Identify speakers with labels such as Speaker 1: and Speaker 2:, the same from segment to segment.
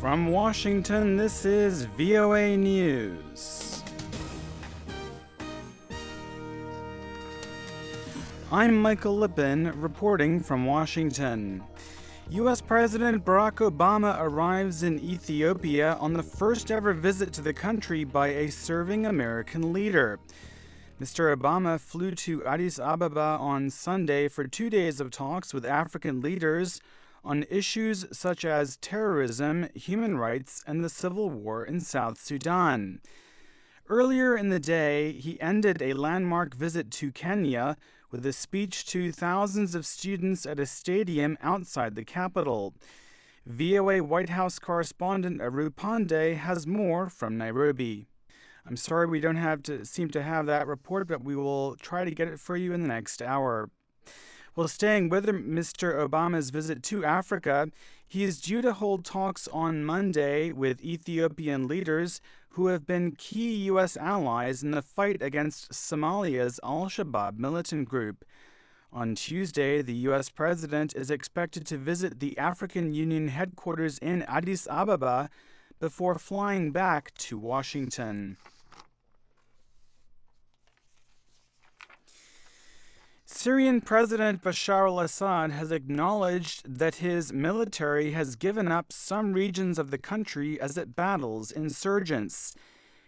Speaker 1: From Washington, this is VOA News. I'm Michael Lipin, reporting from Washington. U.S. President Barack Obama arrives in Ethiopia on the first ever visit to the country by a serving American leader. Mr. Obama flew to Addis Ababa on Sunday for 2 days of talks with African leaders on issues such as terrorism, human rights, and the civil war in South Sudan. Earlier in the day, he ended a landmark visit to Kenya with a speech to thousands of students at a stadium outside the capital. VOA White House correspondent Aru Pande has more from Nairobi. I'm sorry we don't seem to have that report, but we will try to get it for you in the next hour. Well, staying with Mr. Obama's visit to Africa, he is due to hold talks on Monday with Ethiopian leaders who have been key U.S. allies in the fight against Somalia's al-Shabaab militant group. On Tuesday, the U.S. president is expected to visit the African Union headquarters in Addis Ababa before flying back to Washington. Syrian President Bashar al-Assad has acknowledged that his military has given up some regions of the country as it battles insurgents.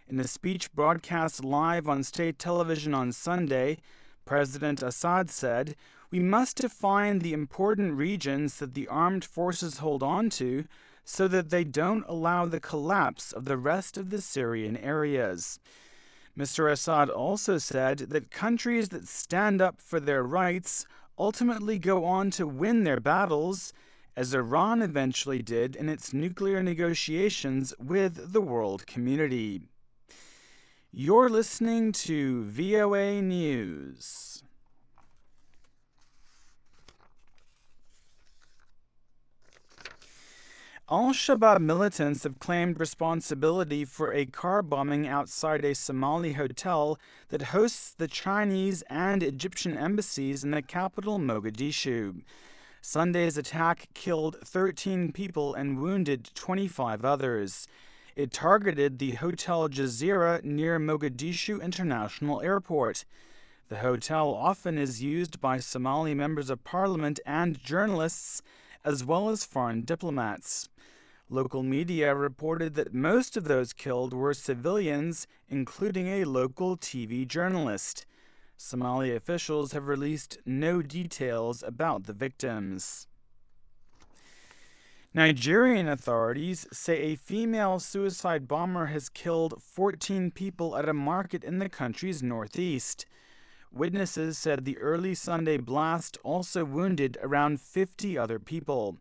Speaker 1: In a speech broadcast live on state television on Sunday, President Assad said, "We must define the important regions that the armed forces hold on to so that they don't allow the collapse of the rest of the Syrian areas." Mr. Assad also said that countries that stand up for their rights ultimately go on to win their battles, as Iran eventually did in its nuclear negotiations with the world community. You're listening to VOA News. Al-Shabaab militants have claimed responsibility for a car bombing outside a Somali hotel that hosts the Chinese and Egyptian embassies in the capital, Mogadishu. Sunday's attack killed 13 people and wounded 25 others. It targeted the Hotel Jazeera near Mogadishu International Airport. The hotel often is used by Somali members of parliament and journalists, as well as foreign diplomats. Local media reported that most of those killed were civilians, including a local TV journalist. Somali officials have released no details about the victims. Nigerian authorities say a female suicide bomber has killed 14 people at a market in the country's northeast. Witnesses said the early Sunday blast also wounded around 50 other people.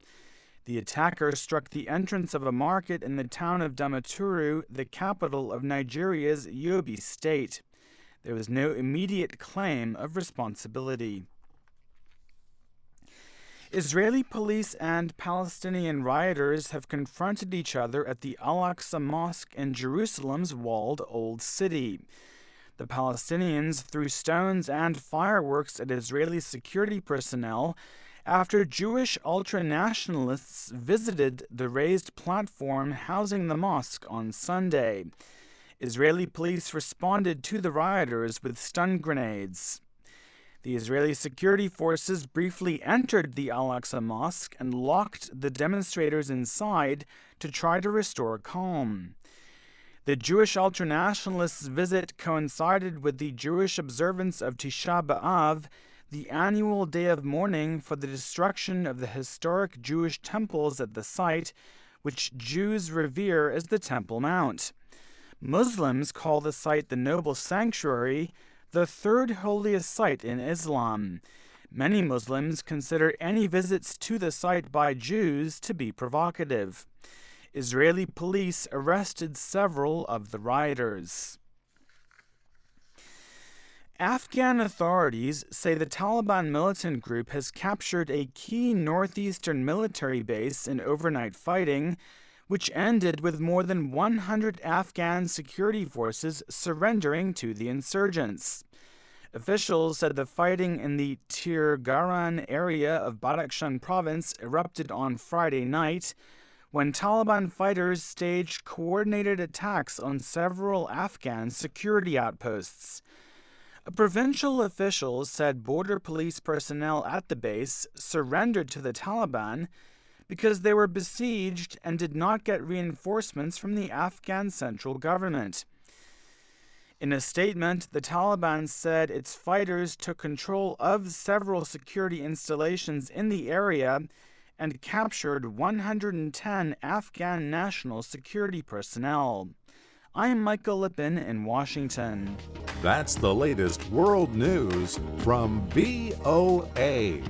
Speaker 1: The attacker struck the entrance of a market in the town of Damaturu, the capital of Nigeria's Yobe state. There was no immediate claim of responsibility. Israeli police and Palestinian rioters have confronted each other at the Al-Aqsa Mosque in Jerusalem's walled Old City. The Palestinians threw stones and fireworks at Israeli security personnel after Jewish ultranationalists visited the raised platform housing the mosque on Sunday. Israeli police responded to the rioters with stun grenades. The Israeli security forces briefly entered the Al-Aqsa Mosque and locked the demonstrators inside to try to restore calm. The Jewish ultranationalists' visit coincided with the Jewish observance of Tisha B'Av, the annual day of mourning for the destruction of the historic Jewish temples at the site, which Jews revere as the Temple Mount. Muslims call the site the Noble Sanctuary, the third holiest site in Islam. Many Muslims consider any visits to the site by Jews to be provocative. Israeli police arrested several of the rioters. Afghan authorities say the Taliban militant group has captured a key northeastern military base in overnight fighting, which ended with more than 100 Afghan security forces surrendering to the insurgents. Officials said the fighting in the Tirgaran area of Badakhshan province erupted on Friday night, when Taliban fighters staged coordinated attacks on several Afghan security outposts. A provincial official said border police personnel at the base surrendered to the Taliban because they were besieged and did not get reinforcements from the Afghan central government. In a statement, the Taliban said its fighters took control of several security installations in the area and captured 110 Afghan national security personnel. I'm Michael Lipin in Washington.
Speaker 2: That's the latest world news from VOA.